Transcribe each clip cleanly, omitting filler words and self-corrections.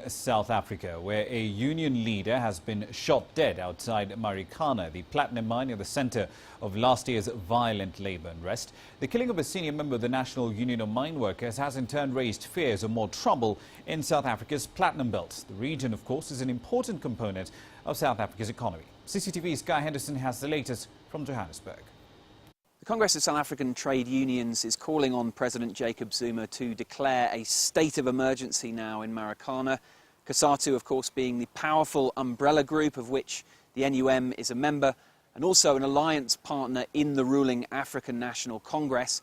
South Africa, where a union leader has been shot dead outside Marikana, the platinum mine at the centre of last year's violent labour unrest. The killing of a senior member of the National Union of Mine Workers has in turn raised fears of more trouble in South Africa's platinum belt. The region, of course, is an important component of South Africa's economy. CCTV's Guy Henderson has the latest from Johannesburg. The Congress of South African Trade Unions is calling on President Jacob Zuma to declare a state of emergency now in Marikana. COSATU, of course, being the powerful umbrella group of which the NUM is a member and also an alliance partner in the ruling African National Congress.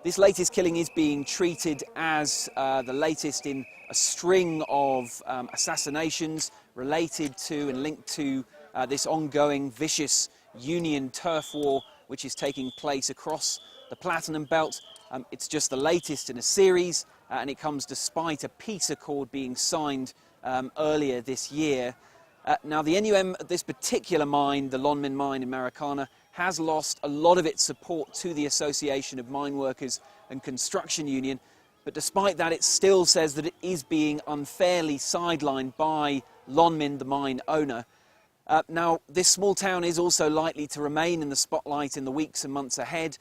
This latest killing is being treated as the latest in a string of assassinations related to and linked to this ongoing vicious union turf war which is taking place across the Platinum Belt. It's just the latest in a series, and it comes despite a peace accord being signed earlier this year. Now, the NUM at this particular mine, the Lonmin mine in Marikana, has lost a lot of its support to the Association of Mine Workers and Construction Union, but despite that, it still says that it is being unfairly sidelined by Lonmin, the mine owner. Now, this small town is also likely to remain in the spotlight in the weeks and months ahead,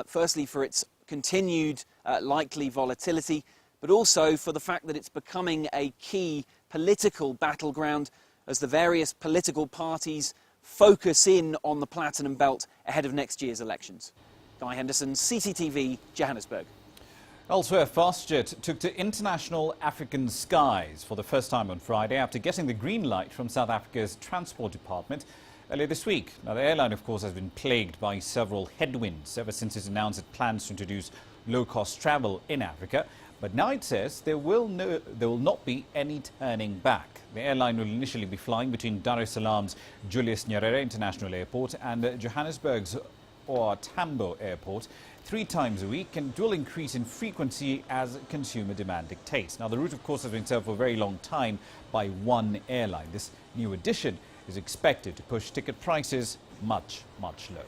firstly for its continued likely volatility, but also for the fact that it's becoming a key political battleground as the various political parties focus in on the Platinum Belt ahead of next year's elections. Guy Henderson, CCTV, Johannesburg. Elsewhere, Fastjet took to international African skies for the first time on Friday after getting the green light from South Africa's Transport Department earlier this week. Now, the airline, of course, has been plagued by several headwinds ever since it announced it plans to introduce low-cost travel in Africa. But now it says there will not be any turning back. The airline will initially be flying between Dar es Salaam's Julius Nyerere International Airport and Johannesburg's OR Tambo Airport 3 times a week, and it will increase in frequency as consumer demand dictates. Now, the route, of course, has been served for a very long time by one airline. This new addition is expected to push ticket prices much, much lower.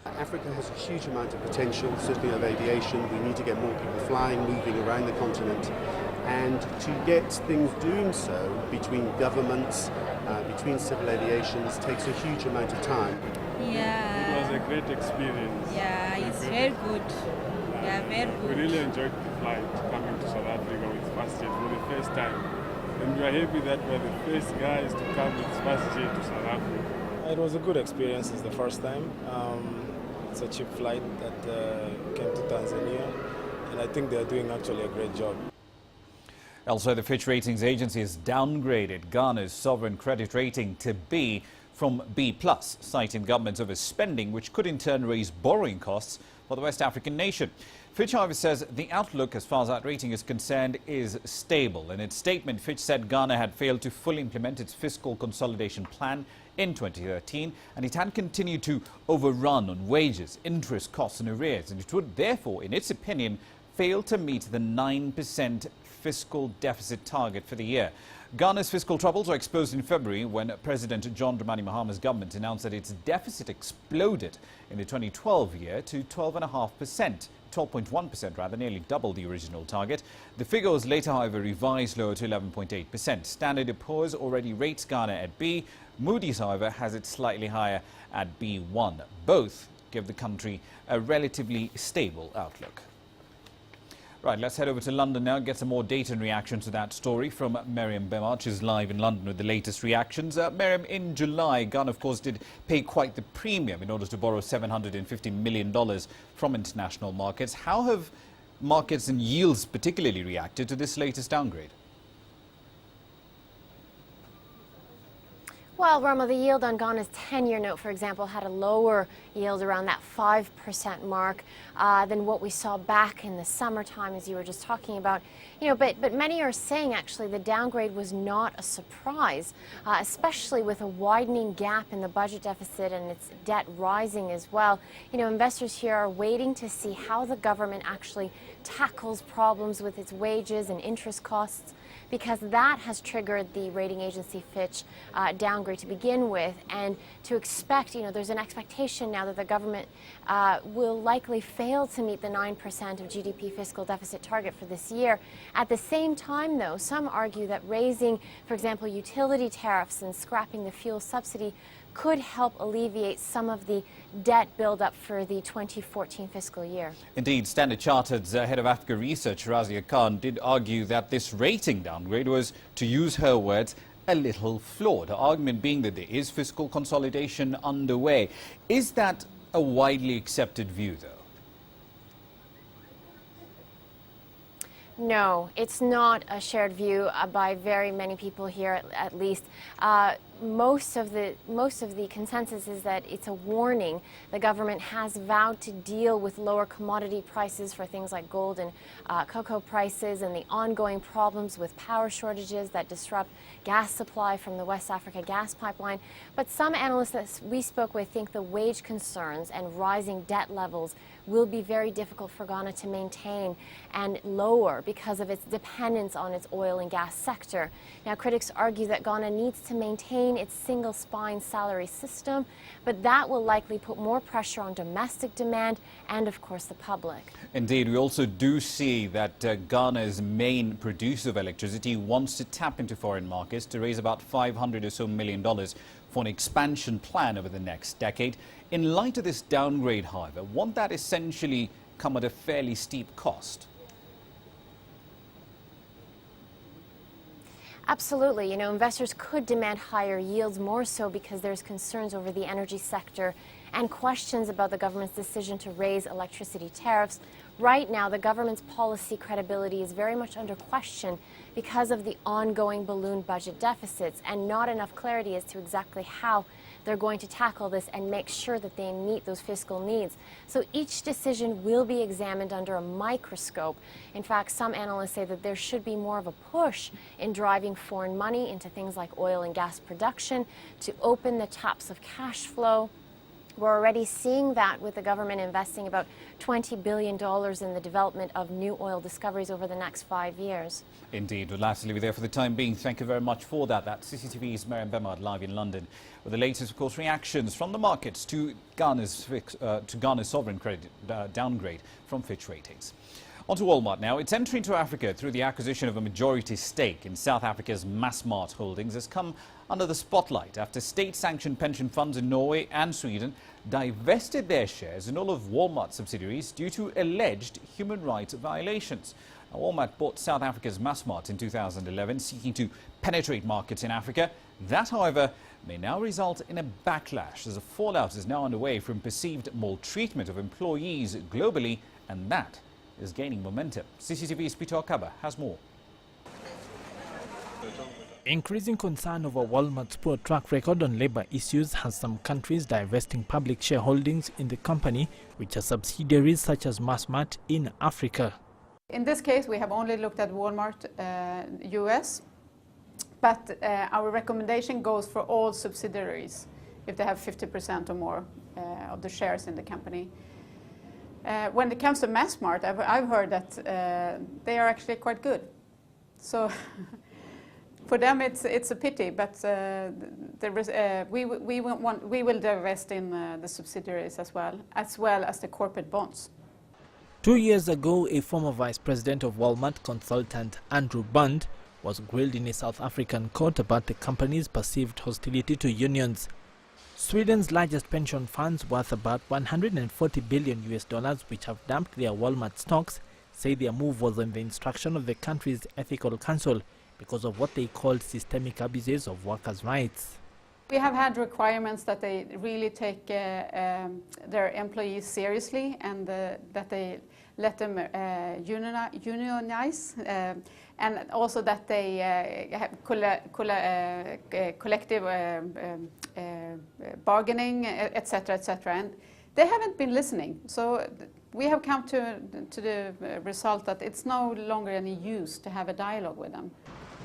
Africa has a huge amount of potential, certainly of aviation. We need to get more people flying, moving around the continent. And to get things doing so between governments, between civil aviations, takes a huge amount of time. Yeah. It was a great experience. Yeah, it's very good. Yeah, very good. We really enjoyed the flight coming to South Africa with Fastjet for the first time. And we are happy that we are the first guys to come with Fastjet to South Africa. It was a good experience. It's the first time. It's a cheap flight that came to Tanzania, and I think they're doing actually a great job. Also, the Fitch Ratings Agency has downgraded Ghana's sovereign credit rating to B from B+, citing government's overspending, which could in turn raise borrowing costs for the West African nation. Fitch, however, says the outlook as far as that rating is concerned is stable. In its statement, Fitch said Ghana had failed to fully implement its fiscal consolidation plan in 2013, and it had continued to overrun on wages, interest, costs and arrears, and it would therefore, in its opinion, fail to meet the 9% fiscal deficit target for the year. Ghana's fiscal troubles were exposed in February when President John Dramani Mahama's government announced that its deficit exploded in the 2012 year to 12.5%. 12.1% rather, nearly double the original target. The figure was later, however, revised lower to 11.8%. Standard & Poor's already rates Ghana at B. Moody's, however, has it slightly higher at B1. Both give the country a relatively stable outlook. Right, let's head over to London now and get some more data and reactions to that story from Miriam Bemart, who's live in London with the latest reactions. Miriam, in July, Ghana, of course, did pay quite the premium in order to borrow $750 million from international markets. How have markets and yields particularly reacted to this latest downgrade? Well, Rama, the yield on Ghana's 10-year note, for example, had a lower yield around that 5% mark than what we saw back in the summertime, as you were just talking about. You know, but many are saying actually the downgrade was not a surprise, especially with a widening gap in the budget deficit and its debt rising as well. You know, investors here are waiting to see how the government actually tackles problems with its wages and interest costs. because that has triggered the rating agency Fitch downgrade to begin with, and to expect, there's an expectation now that the government will likely fail to meet the 9% of GDP fiscal deficit target for this year. At the same time, though, some argue that raising, for example, utility tariffs and scrapping the fuel subsidy could help alleviate some of the debt buildup for the 2014 fiscal year. Indeed, Standard Chartered's head of Africa research, Razia Khan, did argue that this rating downgrade was, to use her words, a little flawed. Her argument being that there is fiscal consolidation underway. Is that a widely accepted view, though? No, it's not a shared view by very many people here, at least. Most of the consensus is that it's a warning. The government has vowed to deal with lower commodity prices for things like gold and cocoa prices, and the ongoing problems with power shortages that disrupt gas supply from the West Africa gas pipeline. But some analysts that we spoke with think the wage concerns and rising debt levels will be very difficult for Ghana to maintain and lower because of its dependence on its oil and gas sector. Now, critics argue that Ghana needs to maintain its single spine salary system, but that will likely put more pressure on domestic demand and, of course, the public. Indeed, we also do see that Ghana's main producer of electricity wants to tap into foreign markets to raise about $500 or so million for an expansion plan over the next decade. In light of this downgrade, however, won't that essentially come at a fairly steep cost? Absolutely. Investors could demand higher yields, more so because there's concerns over the energy sector and questions about the government's decision to raise electricity tariffs. Right now, the government's policy credibility is very much under question because of the ongoing balloon budget deficits and not enough clarity as to exactly how they're going to tackle this and make sure that they meet those fiscal needs. So each decision will be examined under a microscope. In fact, some analysts say that there should be more of a push in driving foreign money into things like oil and gas production to open the taps of cash flow. We're already seeing that with the government investing about $20 billion in the development of new oil discoveries over the next 5 years. Indeed. We'll have to leave it there for the time being. Thank you very much for that. That's CCTV's Mariam Bemad live in London with the latest, of course, reactions from the markets to Ghana's sovereign credit downgrade from Fitch Ratings. On to Walmart now. Its entry into Africa through the acquisition of a majority stake in South Africa's Massmart Holdings has come under the spotlight after state-sanctioned pension funds in Norway and Sweden divested their shares in all of Walmart's subsidiaries due to alleged human rights violations. Now, Walmart bought South Africa's Massmart in 2011, seeking to penetrate markets in Africa. That, however, may now result in a backlash as a fallout is now underway from perceived maltreatment of employees globally, and that is gaining momentum. CCTV's Peter Okaba has more. Increasing concern over Walmart's poor track record on labor issues has some countries divesting public shareholdings in the company, which are subsidiaries such as Massmart in Africa. In this case, we have only looked at Walmart US, but our recommendation goes for all subsidiaries if they have 50% or more of the shares in the company. When it comes to Massmart, I've heard that they are actually quite good. So for them, it's a pity, but we will divest in the subsidiaries as well as the corporate bonds. 2 years ago, a former vice president of Walmart, consultant Andrew Bund, was grilled in a South African court about the company's perceived hostility to unions. Sweden's largest pension funds, worth about $140 billion, which have dumped their Walmart stocks, say their move was on the instruction of the country's ethical council because of what they called systemic abuses of workers' rights. We have had requirements that they really take their employees seriously and that they let them unionize, and also that they have collective bargaining, etc., etc. And they haven't been listening. So we have come to the result that it's no longer any use to have a dialogue with them.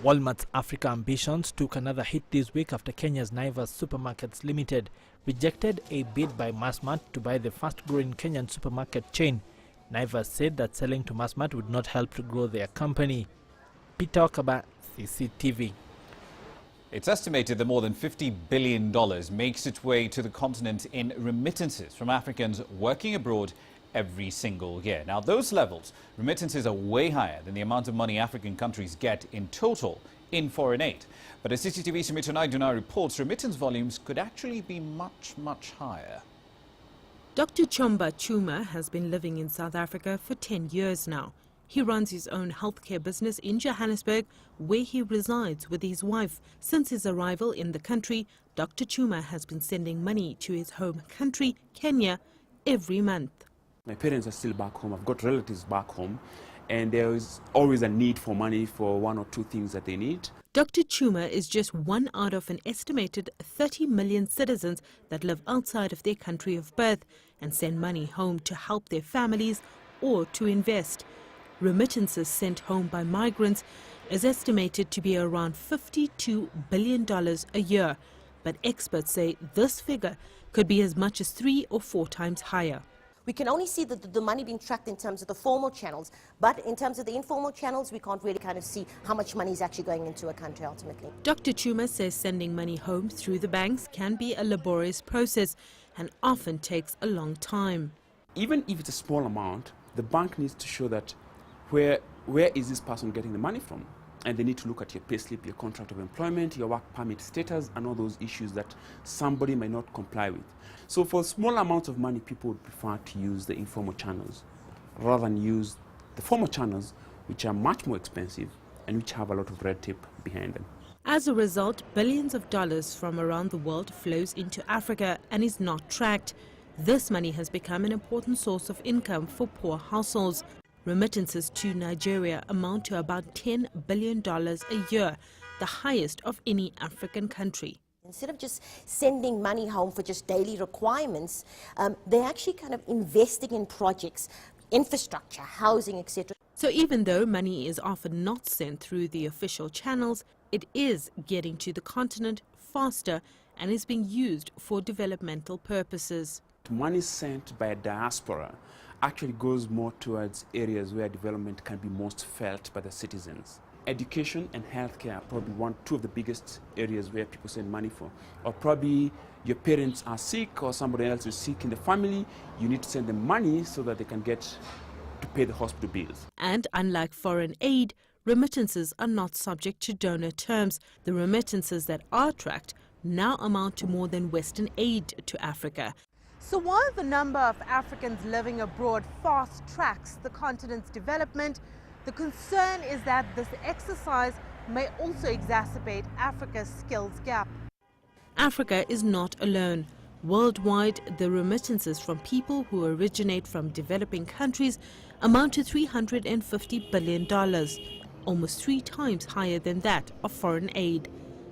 Walmart's Africa ambitions took another hit this week after Kenya's Naivas Supermarkets Limited rejected a bid by Massmart to buy the fast-growing Kenyan supermarket chain. Naivas said that selling to Massmart would not help to grow their company. Peter Okaba, CCTV. It's estimated that more than $50 billion makes its way to the continent in remittances from Africans working abroad every single year. Now, those levels, remittances are way higher than the amount of money African countries get in total in foreign aid. But as CCTV's Sumitra Naidoo reports, remittance volumes could actually be much, much higher. Dr. Chomba Chuma has been living in South Africa for 10 years now. He runs his own healthcare business in Johannesburg, where he resides with his wife. Since his arrival in the country, Dr. Chuma has been sending money to his home country, Kenya, every month. My parents are still back home. I've got relatives back home, and there is always a need for money for one or two things that they need. Dr. Chuma is just one out of an estimated 30 million citizens that live outside of their country of birth and send money home to help their families or to invest. Remittances sent home by migrants is estimated to be around $52 billion a year, but experts say this figure could be as much as 3 or 4 times higher. We can only see the money being tracked in terms of the formal channels, but in terms of the informal channels, we can't really kind of see how much money is actually going into a country ultimately. Dr. Chuma says sending money home through the banks can be a laborious process and often takes a long time. Even if it's a small amount, the bank needs to show that where is this person getting the money from? And they need to look at your payslip, your contract of employment, your work permit status, and all those issues that somebody may not comply with. So for small amounts of money, people would prefer to use the informal channels rather than use the formal channels, which are much more expensive and which have a lot of red tape behind them. As a result, billions of dollars from around the world flows into Africa and is not tracked. This money has become an important source of income for poor households. Remittances to Nigeria amount to about $10 billion a year, the highest of any African country. Instead of just sending money home for just daily requirements, they're actually kind of investing in projects, infrastructure, housing, etc. So even though money is often not sent through the official channels, it is getting to the continent faster and is being used for developmental purposes. Money sent by a diaspora actually goes more towards areas where development can be most felt by the citizens. Education and healthcare are probably two of the biggest areas where people send money for. Or probably your parents are sick or somebody else is sick in the family, you need to send them money so that they can get to pay the hospital bills. And unlike foreign aid, remittances are not subject to donor terms. The remittances that are tracked now amount to more than Western aid to Africa. So while the number of Africans living abroad fast tracks the continent's development, the concern is that this exercise may also exacerbate Africa's skills gap. Africa is not alone. Worldwide, the remittances from people who originate from developing countries amount to $350 billion, almost 3 times higher than that of foreign aid.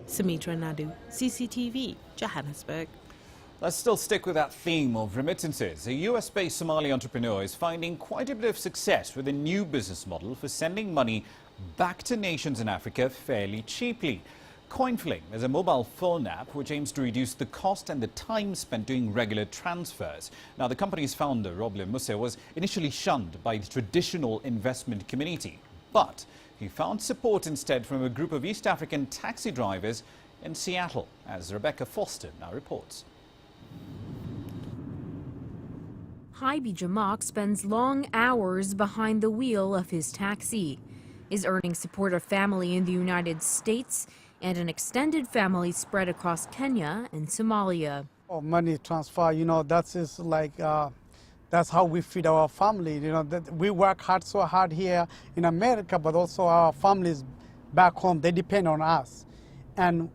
Sumitra Naidoo, CCTV, Johannesburg. Let's still stick with that theme of remittances. A US-based Somali entrepreneur is finding quite a bit of success with a new business model for sending money back to nations in Africa fairly cheaply. Coinfling is a mobile phone app which aims to reduce the cost and the time spent doing regular transfers. Now, the company's founder, Roble Musse, was initially shunned by the traditional investment community, but he found support instead from a group of East African taxi drivers in Seattle, as Rebecca Foster now reports. Haibi Jamak spends long hours behind the wheel of his taxi. His earnings support a family in the United States and an extended family spread across Kenya and Somalia. Money transfer, that's how we feed our family. We work so hard here in America, but also our families back home, they depend on us. And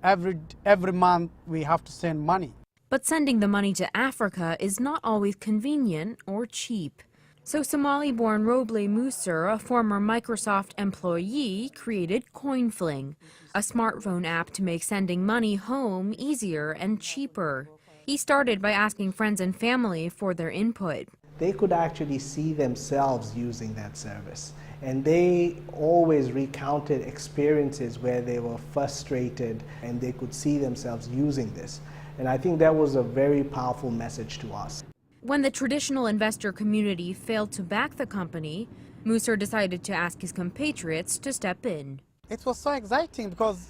every month we have to send money. But sending the money to Africa is not always convenient or cheap. So Somali-born Roble Musse, a former Microsoft employee, created Coinfling, a smartphone app to make sending money home easier and cheaper. He started by asking friends and family for their input. They could actually see themselves using that service. And they always recounted experiences where they were frustrated and they could see themselves using this. And I think that was a very powerful message to us. When the traditional investor community failed to back the company, Musse decided to ask his compatriots to step in. It was so exciting because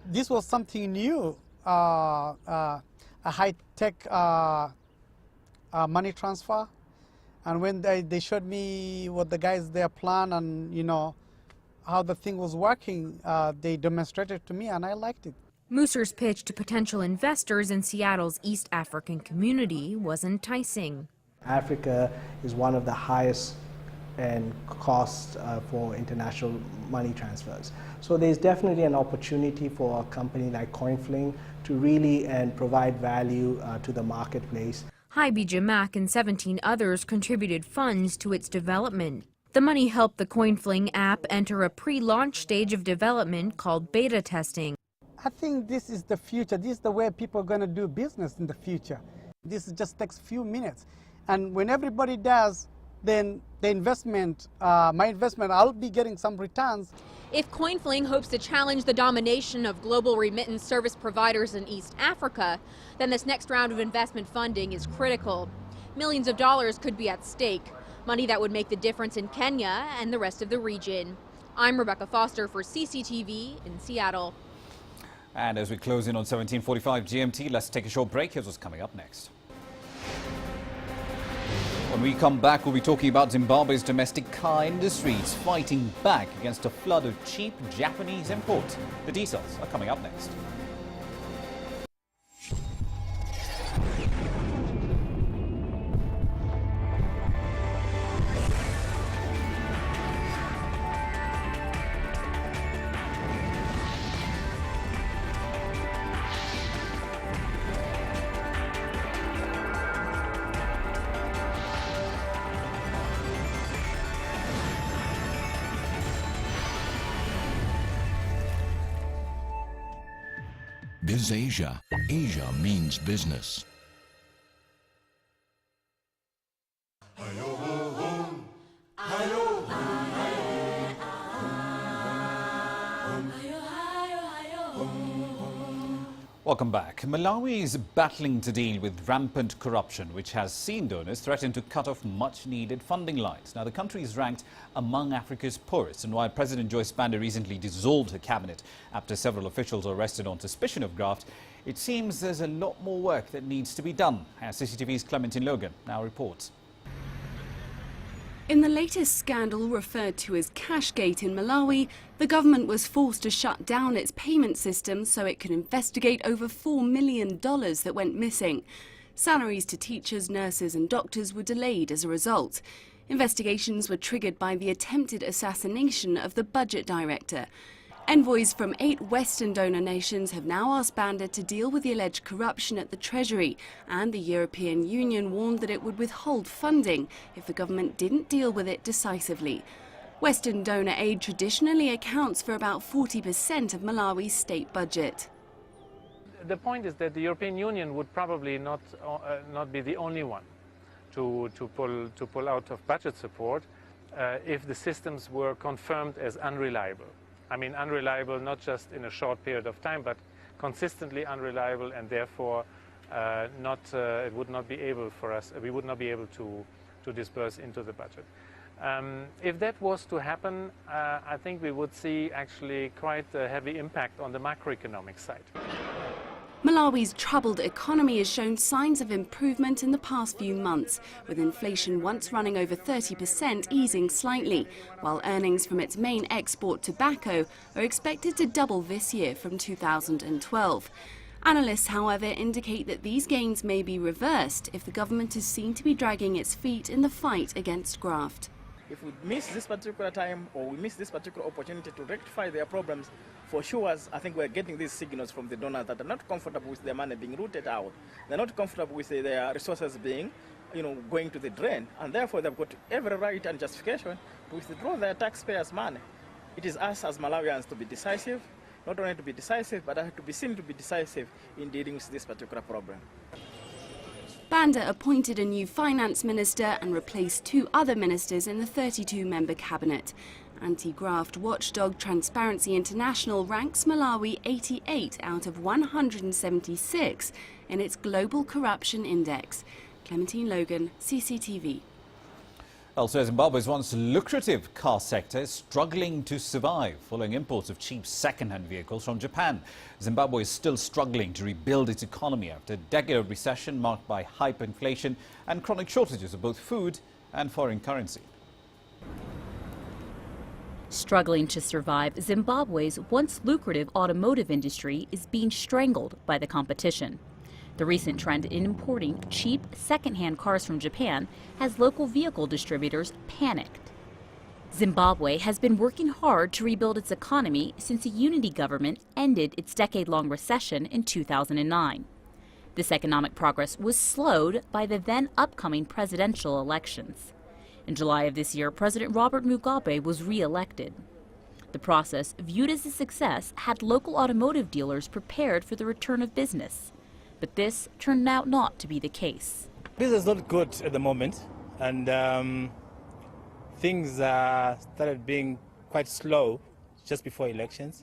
this was something new, a high-tech money transfer. And when they showed me what the guys their plan and how the thing was working, they demonstrated to me and I liked it. Musser's pitch to potential investors in Seattle's East African community was enticing. Africa is one of the highest and costs for international money transfers. So there's definitely an opportunity for a company like Coinfling to really provide value to the marketplace. Hybe Jamak and 17 others contributed funds to its development. The money helped the Coinfling app enter a pre-launch stage of development called beta testing. I think this is the future. This is the way people are going to do business in the future. This just takes a few minutes. And when everybody does, then the investment, my investment, I'll be getting some returns. If Coinfling hopes to challenge the domination of global remittance service providers in East Africa, then this next round of investment funding is critical. Millions of dollars could be at stake, money that would make the difference in Kenya and the rest of the region. I'm Rebecca Foster for CCTV in Seattle. And as we close in on 17:45 GMT, let's take a short break. Here's what's coming up next. When we come back, we'll be talking about Zimbabwe's domestic car industries fighting back against a flood of cheap Japanese imports. The details are coming up next. BizAsia. Asia means business. Welcome back. Malawi is battling to deal with rampant corruption, which has seen donors threaten to cut off much-needed funding lines. Now, the country is ranked among Africa's poorest, and while President Joyce Banda recently dissolved her cabinet after several officials are arrested on suspicion of graft, it seems there's a lot more work that needs to be done. As CCTV's Clementine Logan now reports. In the latest scandal referred to as Cashgate in Malawi, the government was forced to shut down its payment system so it could investigate over $4 million that went missing. Salaries to teachers, nurses and doctors were delayed as a result. Investigations were triggered by the attempted assassination of the budget director. Envoys from 8 Western donor nations have now asked Banda to deal with the alleged corruption at the Treasury, and the European Union warned that it would withhold funding if the government didn't deal with it decisively. Western donor aid traditionally accounts for about 40% of Malawi's state budget. The point is that the European Union would probably not be the only one to pull out of budget support if the systems were confirmed as unreliable. I mean, unreliable not just in a short period of time, but consistently unreliable, and therefore it would not be able for us. We would not be able to disperse into the budget. If that was to happen, I think we would see actually quite a heavy impact on the macroeconomic side. Malawi's troubled economy has shown signs of improvement in the past few months, with inflation once running over 30% easing slightly, while earnings from its main export, tobacco, are expected to double this year from 2012. Analysts, however, indicate that these gains may be reversed if the government is seen to be dragging its feet in the fight against graft. If we miss this particular time or we miss this particular opportunity to rectify their problems, for sure, I think we're getting these signals from the donors that are not comfortable with their money being rooted out. They're not comfortable with their resources being, going to the drain, and therefore they've got every right and justification to withdraw their taxpayers' money. It is us as Malawians to be decisive, not only to be decisive, but to be seen to be decisive in dealing with this particular problem. Banda appointed a new finance minister and replaced 2 other ministers in the 32-member cabinet. Anti-graft watchdog Transparency International ranks Malawi 88 out of 176 in its Global Corruption Index. Clementine Logan, CCTV. Also, Zimbabwe's once lucrative car sector is struggling to survive following imports of cheap second-hand vehicles from Japan. Zimbabwe is still struggling to rebuild its economy after a decade of recession marked by hyperinflation and chronic shortages of both food and foreign currency. Struggling to survive, Zimbabwe's once lucrative automotive industry is being strangled by the competition. The recent trend in importing cheap second-hand cars from Japan has local vehicle distributors panicked. Zimbabwe has been working hard to rebuild its economy since a unity government ended its decade-long recession in 2009. This economic progress was slowed by the then upcoming presidential elections. In July of this year, President Robert Mugabe was re-elected. The process, viewed as a success, had local automotive dealers prepared for the return of business. But this turned out not to be the case. Business is not good at the moment, and things started being quite slow just before elections.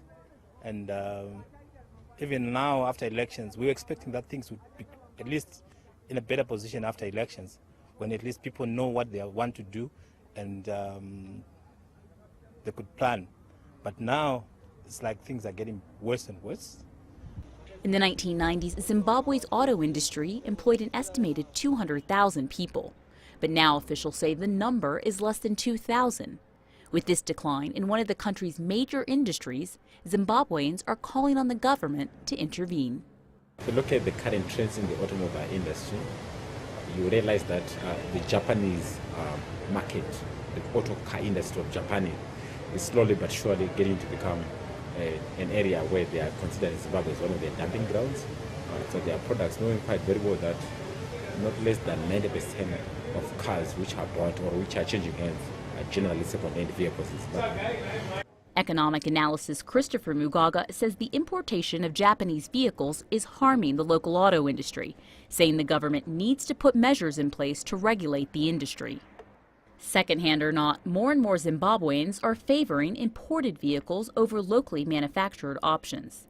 And even now, after elections, we were expecting that things would be at least in a better position after elections, when at least people know what they want to do and they could plan. But now, it's like things are getting worse and worse. In the 1990s, Zimbabwe's auto industry employed an estimated 200,000 people. But now officials say the number is less than 2,000. With this decline in one of the country's major industries, Zimbabweans are calling on the government to intervene. If you look at the current trends in the automobile industry, you realize that the Japanese market, the auto car industry of Japan, is slowly but surely getting to become an area where they are considered Zimbabwe as one of their dumping grounds. So their products, knowing quite very well that not less than 90% of cars which are bought or which are changing hands are generally second-hand vehicles in Zimbabwe. Economic analysis Christopher Mugaga says the importation of Japanese vehicles is harming the local auto industry, saying the government needs to put measures in place to regulate the industry. Second-hand or not, more and more Zimbabweans are favoring imported vehicles over locally manufactured options.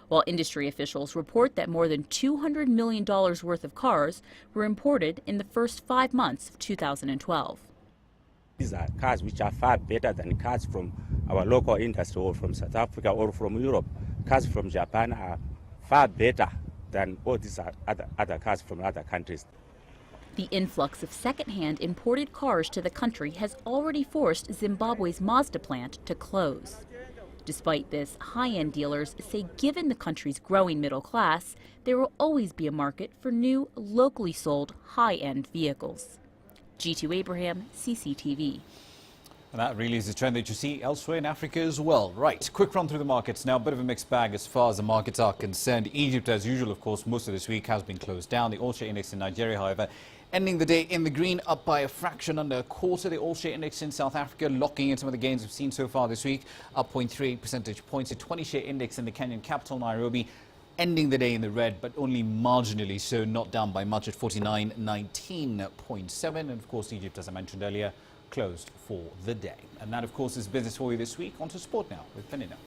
While industry officials report that more than $200 million worth of cars were imported in the first 5 months of 2012. These are cars which are far better than cars from our local industry or from South Africa or from Europe. Cars from Japan are far better than all these other cars from other countries. The influx of second-hand imported cars to the country has already forced Zimbabwe's Mazda plant to close. Despite this, high-end dealers say given the country's growing middle class, there will always be a market for new, locally sold, high-end vehicles. G2 Abraham, CCTV. And that really is the trend that you see elsewhere in Africa as well. Right, quick run through the markets now. A bit of a mixed bag as far as the markets are concerned. Egypt, as usual, of course, most of this week has been closed down. The All-Share Index in Nigeria, however, ending the day in the green, up by a fraction under a quarter. The All-Share Index in South Africa locking in some of the gains we've seen so far this week, up 0.38 percentage points. The 20-share index in the Kenyan capital, Nairobi, ending the day in the red, but only marginally so, not down by much at 49.19.7. And of course, Egypt, as I mentioned earlier, closed for the day. And that, of course, is business for you this week. On to sport now with Penina.